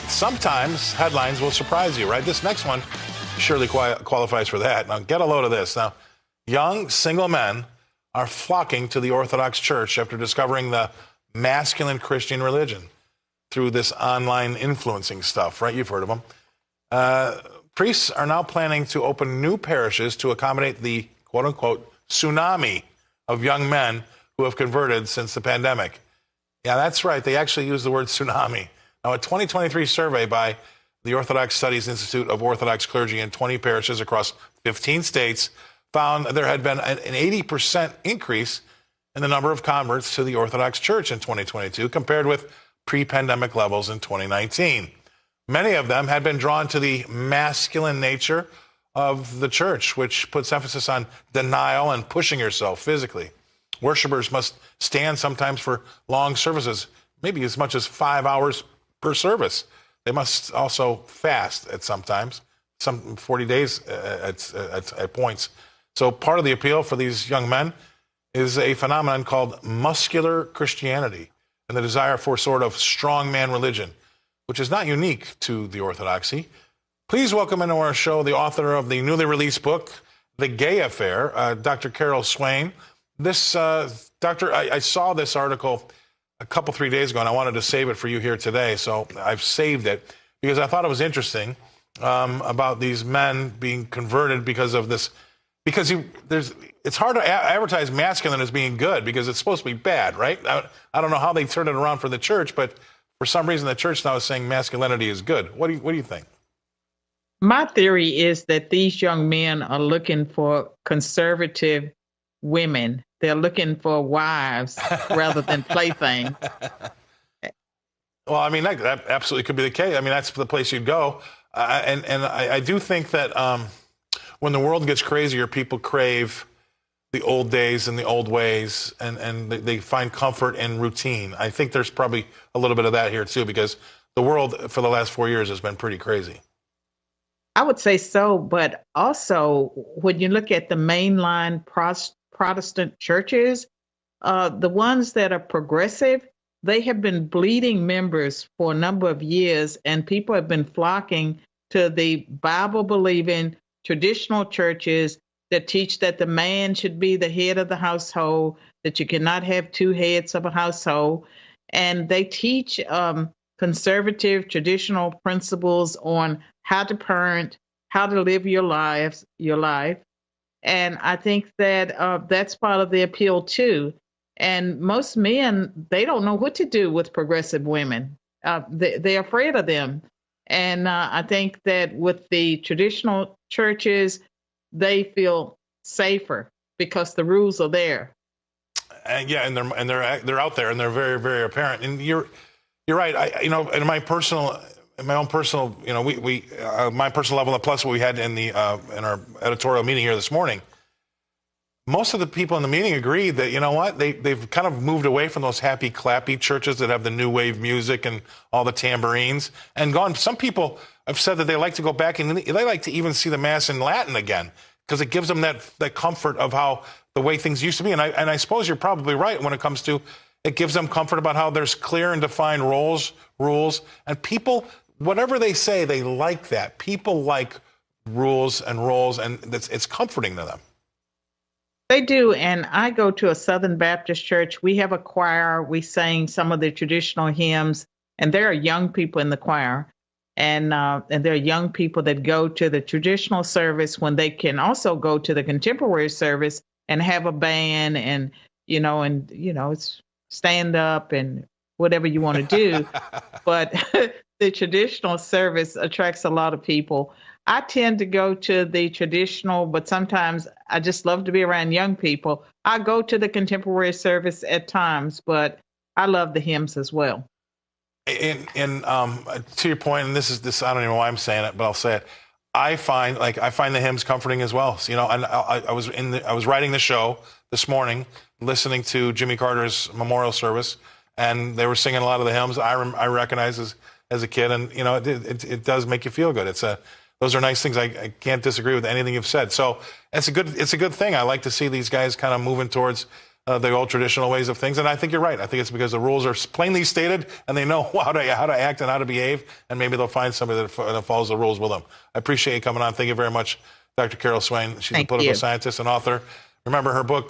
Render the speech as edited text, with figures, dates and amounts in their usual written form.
Sometimes headlines will surprise you, right? This next one surely qualifies for that. Now, get a load of this. Now, young single men are flocking to the Orthodox Church after discovering the masculine Christian religion through this online influencing stuff, right? You've heard of them. Priests are now planning to open new parishes to accommodate the quote-unquote tsunami of young men who have converted since the pandemic. Yeah, that's right. They actually use the word tsunami. Now, a 2023 survey by the Orthodox Studies Institute of Orthodox Clergy in 20 parishes across 15 states found there had been an 80% increase in the number of converts to the Orthodox Church in 2022 compared with pre-pandemic levels in 2019. Many of them had been drawn to the masculine nature of the church, which puts emphasis on denial and pushing yourself physically. Worshippers must stand sometimes for long services, maybe as much as 5 hours per service. They must also fast at sometimes, some 40 days at points. So part of the appeal for these young men is a phenomenon called muscular Christianity and the desire for sort of strongman religion, which is not unique to the Orthodoxy. Please welcome into our show the author of the newly released book, The Gay Affair, Dr. Carol Swain. Doctor, I saw this article a couple, 3 days ago, and I wanted to save it for you here today. So I've saved it because I thought it was interesting about these men being converted because of this. Because it's hard to advertise masculine as being good because it's supposed to be bad, right? I don't know how they turned it around for the church, but for some reason the church now is saying masculinity is good. What do you think? My theory is that these young men are looking for conservative women. They're looking for wives rather than playthings. Well, I mean, that absolutely could be the case. I mean, that's the place you'd go. And I do think that when the world gets crazier, people crave the old days and the old ways, and they find comfort in routine. I think there's probably a little bit of that here, too, because the world for the last 4 years has been pretty crazy. I would say so, but also when you look at the mainline Protestant churches, the ones that are progressive, they have been bleeding members for a number of years, and people have been flocking to the Bible-believing traditional churches that teach that the man should be the head of the household, that you cannot have two heads of a household. And they teach conservative, traditional principles on how to parent, how to live your life. And I think that that's part of the appeal, too. And most men, they don't know what to do with progressive women. They're afraid of them. And I think that with the traditional churches, they feel safer because the rules are there. Yeah, and they're out there and they're very, very apparent. And you're right. In my own personal, my personal level, and plus what we had in our editorial meeting here this morning, most of the people in the meeting agreed that, you know what, they've kind of moved away from those happy, clappy churches that have the new wave music and all the tambourines and gone. Some people have said that they like to go back and they like to even see the Mass in Latin again because it gives them that comfort of how the way things used to be. And I suppose you're probably right when it comes to it gives them comfort about how there's clear and defined rules, and people, whatever they say, they like that. People like rules and roles, and it's comforting to them. They do, and I go to a Southern Baptist church. We have a choir. We sang some of the traditional hymns, and there are young people in the choir, and there are young people that go to the traditional service when they can also go to the contemporary service and have a band, and it's stand up and whatever you want to do. But the traditional service attracts a lot of people. I tend to go to the traditional, but sometimes I just love to be around young people. I go to the contemporary service at times, but I love the hymns as well. And to your point, and this I don't even know why I'm saying it, but I'll say it. I find the hymns comforting as well. So, and I was writing the show this morning, listening to Jimmy Carter's memorial service, and they were singing a lot of the hymns I recognize as a kid, and it does make you feel good. Those are nice things. I can't disagree with anything you've said. So it's a good thing. I like to see these guys kind of moving towards the old traditional ways of things. And I think you're right. I think it's because the rules are plainly stated and they know how to act and how to behave, and maybe they'll find somebody that follows the rules with them. I appreciate you coming on. Thank you very much, Dr. Carol Swain. She's a political scientist and author. Remember her book,